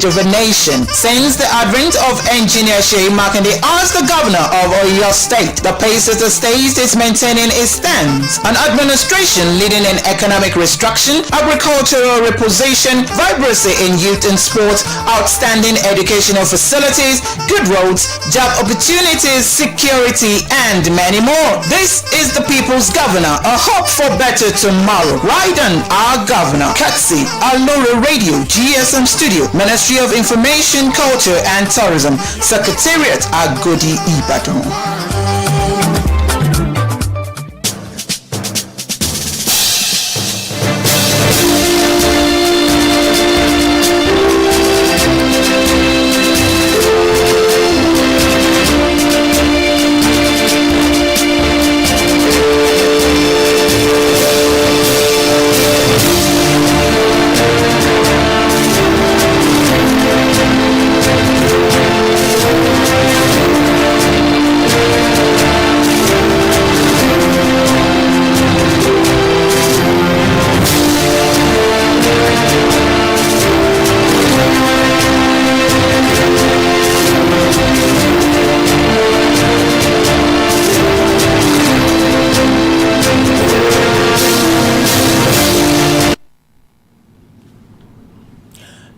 rejuvenation. Since the advent of Engineer Seyi Makinde as the governor of Oyo State, the pace of the state is maintaining its stance. An administration leading in economic restructuring, agricultural reposition, vibrancy in youth and sports, outstanding educational facilities, good roads, job opportunities, security, and many more. This is the people's governor, a hope for better tomorrow. Ride on our governor. Katsi, Aloore Radio, GSM Studio, Ministry of Information, Culture and Tourism, Secretariat, Agodi, Ibadan.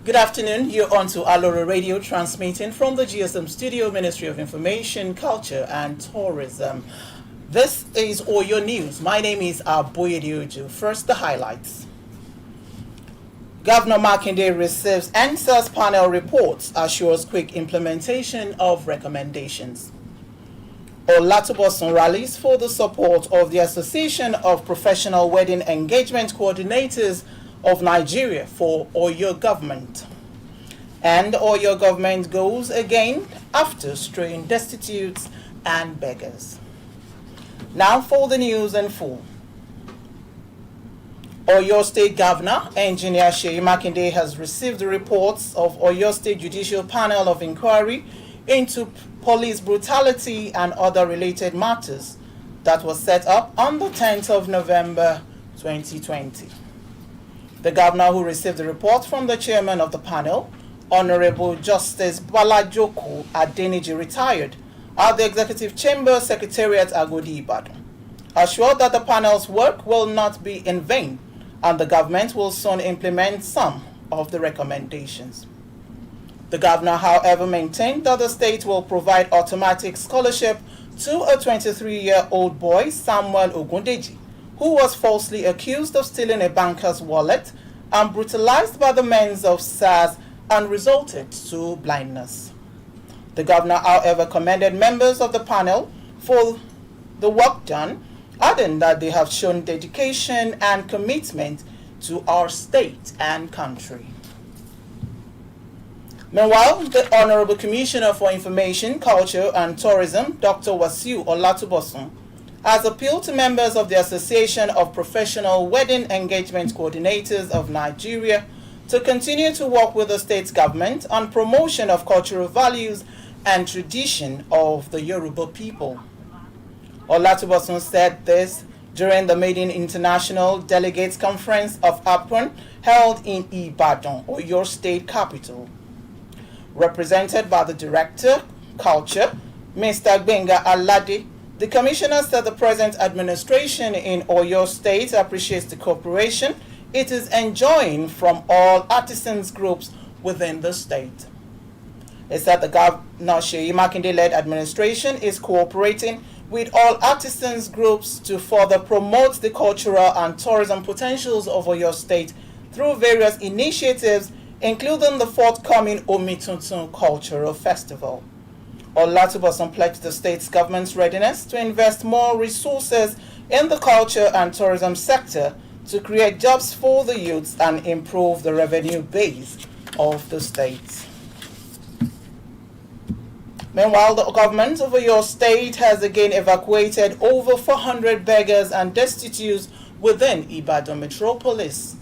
Good afternoon, you're on to Aloore Radio, transmitting from the GSM Studio, Ministry of Information, Culture and Tourism. This is Oyo News. My name is Aboyede Ojo. First, the highlights. Governor Makinde receives NSAS panel reports, assures quick implementation of recommendations. Olatubosun rallies for the support of the Association of Professional Wedding Engagement Coordinators of Nigeria for Oyo government. And Oyo government goes again after straying destitutes and beggars. Now for the news in full. Oyo State Governor, Engineer Seyi Makinde, has received the reports of Oyo State Judicial Panel of Inquiry into police brutality and other related matters that was set up on the 10th of November 2020. The governor, who received the report from the chairman of the panel, Honorable Justice Balajoko Adeniji, retired, at the Executive Chamber Secretariat, Agodi, Ibadan, assured that the panel's work will not be in vain and the government will soon implement some of the recommendations. The governor, however, maintained that the state will provide automatic scholarship to a 23-year-old boy, Samuel Ogundeji, who was falsely accused of stealing a banker's wallet and brutalized by the men of SARS and resulted to blindness. The governor, however, commended members of the panel for the work done, adding that they have shown dedication and commitment to our state and country. Meanwhile, the Honorable Commissioner for Information, Culture and Tourism, Dr. Wasiu Olatubosun, has appealed to members of the Association of Professional Wedding Engagement Coordinators of Nigeria to continue to work with the state government on promotion of cultural values and tradition of the Yoruba people. Olatubosun said this during the maiden International Delegates Conference of APRON held in Ibadan, Oyo State capital. Represented by the Director, Culture, Mr. Gbenga Alade, the Commissioner said the present administration in Oyo State appreciates the cooperation it is enjoying from all artisans groups within the state. It said the Governor Seyi Makinde-led administration is cooperating with all artisans groups to further promote the cultural and tourism potentials of Oyo State through various initiatives, including the forthcoming Omituntun Cultural Festival. Olatubosun pledged the state's government's readiness to invest more resources in the culture and tourism sector to create jobs for the youths and improve the revenue base of the state. Meanwhile, the government of your state has again evacuated over 400 beggars and destitutes within Ibadan metropolis.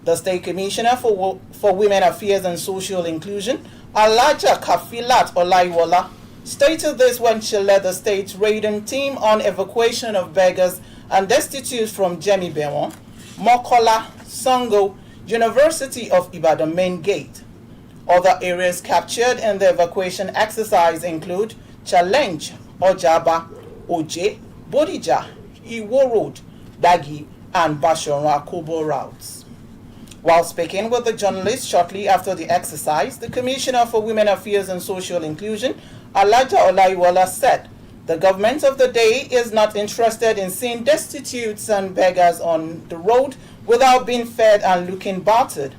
The State Commissioner for Women Affairs and Social Inclusion, Alaja Kafilat Olaiwola, stated this when she led the state's raiding team on evacuation of beggars and destitutes from Jemi Bewon, Mokola, Songo, University of Ibadan Main Gate, Other areas captured in the evacuation exercise include Challenge, Ojaba, Oje, Bodija, Iwo Road, Dagi, and Bashoran Akobo routes. While speaking with the journalists shortly after the exercise, the Commissioner for Women Affairs and Social Inclusion, Alaja Olaiwola, said the government of the day is not interested in seeing destitutes and beggars on the road without being fed and looking battered.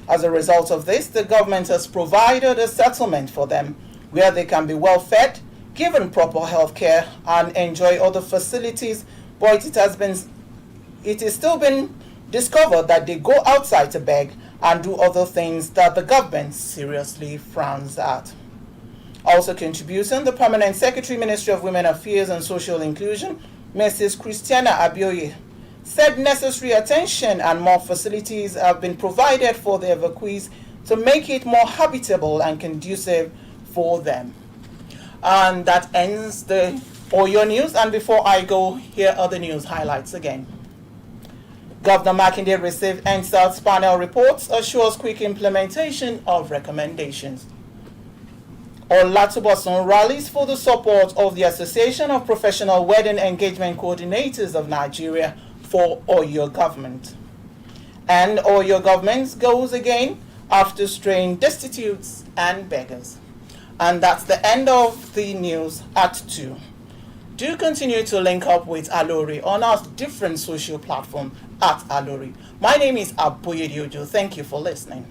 As a result of this, the government has provided a settlement for them where they can be well fed, given proper health care, and enjoy other facilities, but it is still been discovered that they go outside to beg and do other things that the government seriously frowns at. Also contributing, the Permanent Secretary, Ministry of Women Affairs and Social Inclusion, Mrs. Christiana Abioye, said necessary attention and more facilities have been provided for the evacuees to make it more habitable and conducive for them. And that ends the Oyo news. And before I go, here are the news highlights again. Governor Makinde received NSAL's panel reports, assures quick implementation of recommendations. Olatubosun rallies for the support of the Association of Professional Wedding Engagement Coordinators of Nigeria for Oyo government. And Oyo government goes again after straying destitutes and beggars. And that's the end of the news at 2. Do continue to link up with Aloore on our different social platforms at Aloore. My name is Aboyedi Ojo. Thank you for listening.